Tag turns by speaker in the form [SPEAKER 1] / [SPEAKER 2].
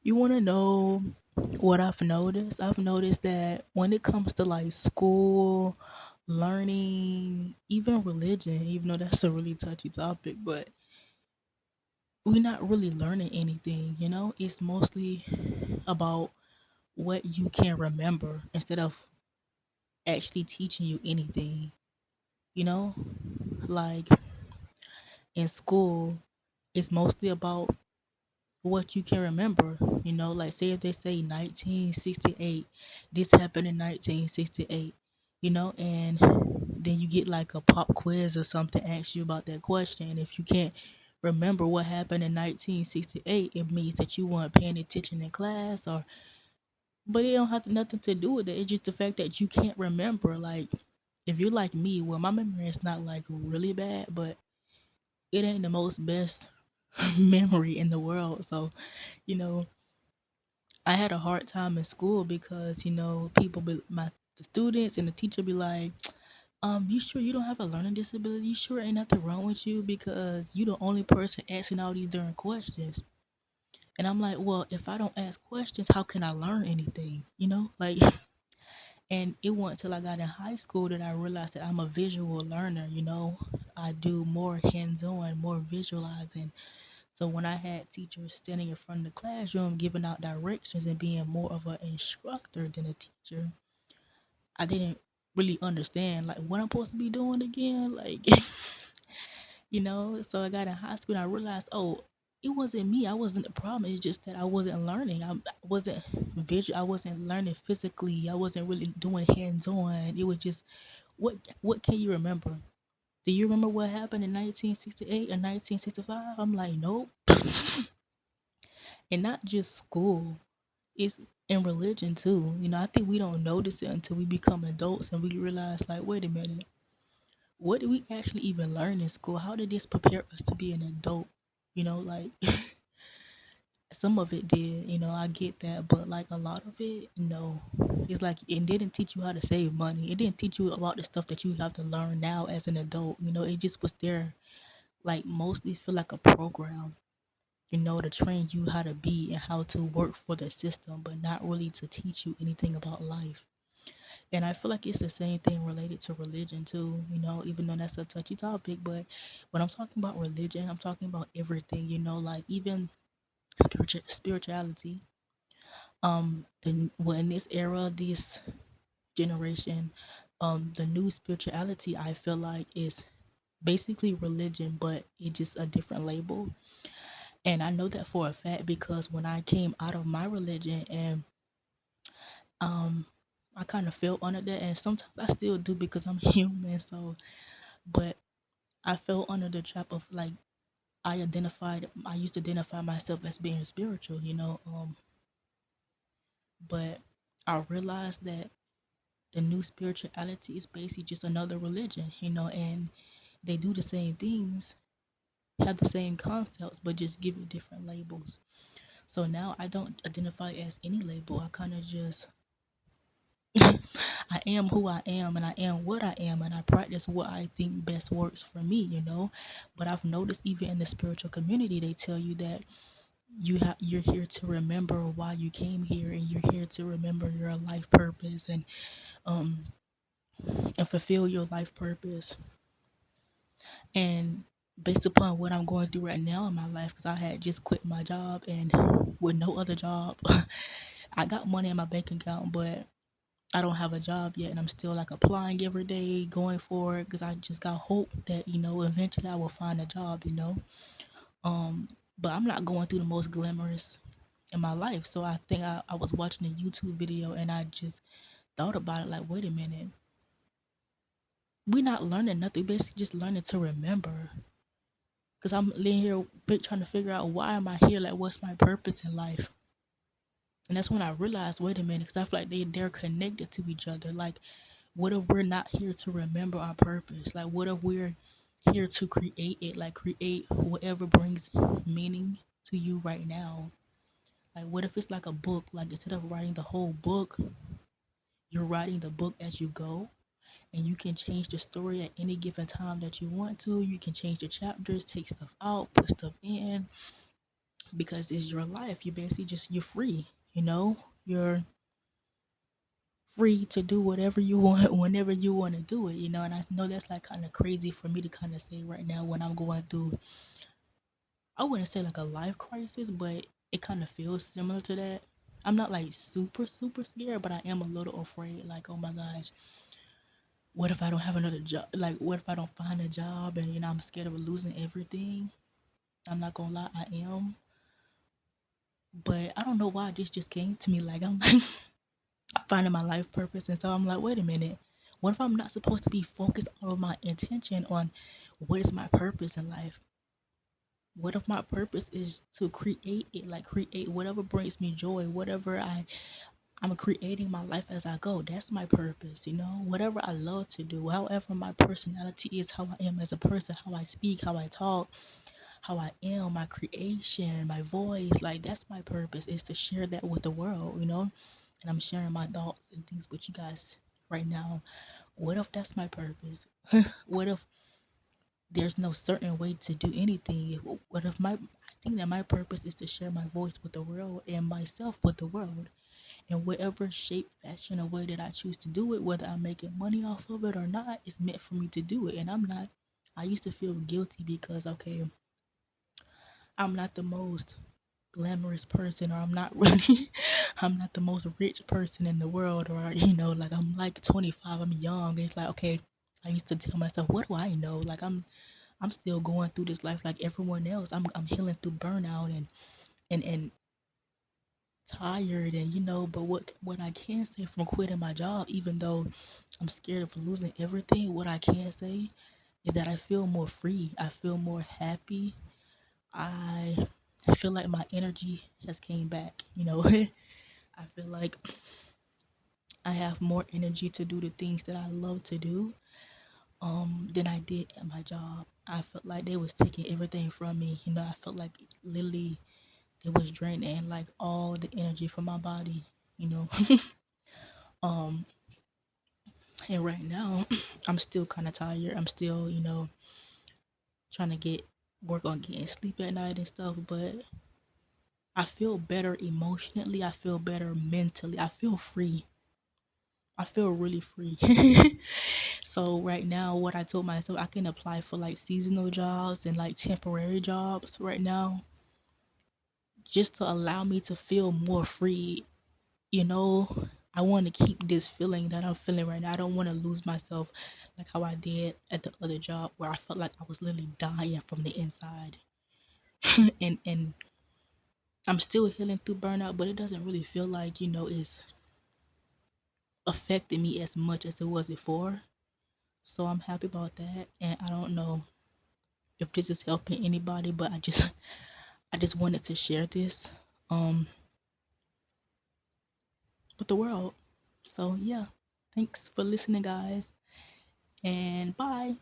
[SPEAKER 1] You want to know what I've noticed? I've noticed that when it comes to like school, learning, even religion, even though that's a really touchy topic, but we're not really learning anything, you know? It's mostly about what you can remember instead of actually teaching you anything, you know? Like in school, it's mostly about what you can remember. You know, like say if they say 1968, this happened in 1968, you know, and then you get like a pop quiz or something, asks you about that question. And if you can't remember what happened in 1968, it means that you weren't paying attention in class or but it don't have nothing to do with it. It's just the fact that you can't remember. Like if you're like me, well my memory is not like really bad, but it ain't the most best memory in the world. So, you know, I had a hard time in school because people be the students and the teacher be like, you sure you don't have a learning disability? You sure ain't nothing wrong with you because you the only person asking all these darn questions. And I'm like, well, if I don't ask questions, how can I learn anything? You know, like, and it wasn't until I got in high school that I realized that I'm a visual learner. You know, I do more hands-on, more visualizing. So when I had teachers standing in front of the classroom giving out directions and being more of an instructor than a teacher, I didn't really understand like what I'm supposed to be doing again. Like, so I got in high school and I realized, oh, it wasn't me. I wasn't the problem. It's just that I wasn't learning. I wasn't visual. I wasn't learning physically. I wasn't really doing hands on. It was just what can you remember? Do you remember what happened in 1968 or 1965? I'm like, nope. And not just school. It's in religion too. I think we don't notice it until we become adults and we realize, like, wait a minute, what did we actually even learn in school? How did this prepare us to be an adult? Like some of it did, I get that, but like a lot of it, no. It's like it didn't teach you how to save money. It didn't teach you about the stuff that you have to learn now as an adult. It just was there, like mostly feel like a program. To train you how to be and how to work for the system, but not really to teach you anything about life. And I feel like it's the same thing related to religion too, even though that's a touchy topic. But when I'm talking about religion, I'm talking about everything, like even spirituality. Well, in this era, this generation, the new spirituality I feel like is basically religion, but it's just a different label. And I know that for a fact because when I came out of my religion and um I kind of felt under that, and sometimes I still do because I'm human. So, but I fell under the trap of like I used to identify myself as being spiritual, but I realized that the new spirituality is basically just another religion, and they do the same things, have the same concepts, but just give it different labels. So now I don't identify as any label. I kind of just I am who I am and I am what I am and I practice what I think best works for me, But I've noticed even in the spiritual community they tell you that you're here to remember why you came here and you're here to remember your life purpose um and fulfill your life purpose. And based upon what I'm going through right now in my life, because I had just quit my job and with no other job, I got money in my bank account, but I don't have a job yet, and I'm still like applying every day, going for it, because I just got hope that eventually I will find a job. But I'm not going through the most glamorous in my life, so I think I was watching a YouTube video and I just thought about it like, wait a minute, we're not learning nothing, we're basically just learning to remember. Because I'm laying here trying to figure out why am I here, like what's my purpose in life. And that's when I realized, wait a minute, because I feel like they're connected to each other. Like, what if we're not here to remember our purpose? Like, what if we're here to create it? Like, create whatever brings meaning to you right now. Like, what if it's like a book? Like, instead of writing the whole book, you're writing the book as you go, and you can change the story at any given time that you want to. You can change the chapters, take stuff out, put stuff in. because it's your life. You basically just you're free, you know? You're free to do whatever you want whenever you want to do it, you know? And I know that's like kind of crazy for me to kind of say right now when I'm going through, I wouldn't say like a life crisis, but it kind of feels similar to that. I'm not like super, super scared, but I am a little afraid. Like, oh my gosh, what if I don't have another job? Like, what if I don't find a job and, I'm scared of losing everything? I'm not gonna lie, I am. But I don't know why this just came to me. Like, I'm like finding my life purpose. And so I'm like, wait a minute. What if I'm not supposed to be focused all of my intention on what is my purpose in life? What if my purpose is to create it, like create whatever brings me joy, whatever I'm creating my life as I go. That's my purpose, whatever I love to do, however my personality is, how I am as a person, how I speak, how I talk, how I am, my creation, my voice, like that's my purpose is to share that with the world. And I'm sharing my thoughts and things with you guys right now. What if that's my purpose? What if there's no certain way to do anything? What if I think that my purpose is to share my voice with the world and myself with the world in whatever shape, fashion, or way that I choose to do it, whether I'm making money off of it or not, it's meant for me to do it. And I'm not, I used to feel guilty because, okay, I'm not the most glamorous person, or I'm not really, I'm not the most rich person in the world, or, like I'm like 25, I'm young. It's like, okay, I used to tell myself, what do I know? Like I'm still going through this life like everyone else. I'm healing through burnout and tired and but what I can say from quitting my job, even though I'm scared of losing everything, what I can say is that I feel more free. I feel more happy. I feel like my energy has came back. I feel like I have more energy to do the things that I love to do than I did at my job. I felt like they was taking everything from me. I felt like literally it was draining like all the energy from my body, you know. um and right now I'm still kind of tired. I'm still, trying to get work on getting sleep at night and stuff, but I feel better emotionally. I feel better mentally. I feel free. I feel really free. So right now, what I told myself, I can apply for like seasonal jobs and like temporary jobs right now, just to allow me to feel more free. You know, I want to keep this feeling that I'm feeling right now. I don't want to lose myself like how I did at the other job where I felt like I was literally dying from the inside. And I'm still healing through burnout, but it doesn't really feel like, it's affecting me as much as it was before. So I'm happy about that. And I don't know if this is helping anybody, but I just wanted to share this um with the world. So yeah. Thanks for listening, guys, and bye.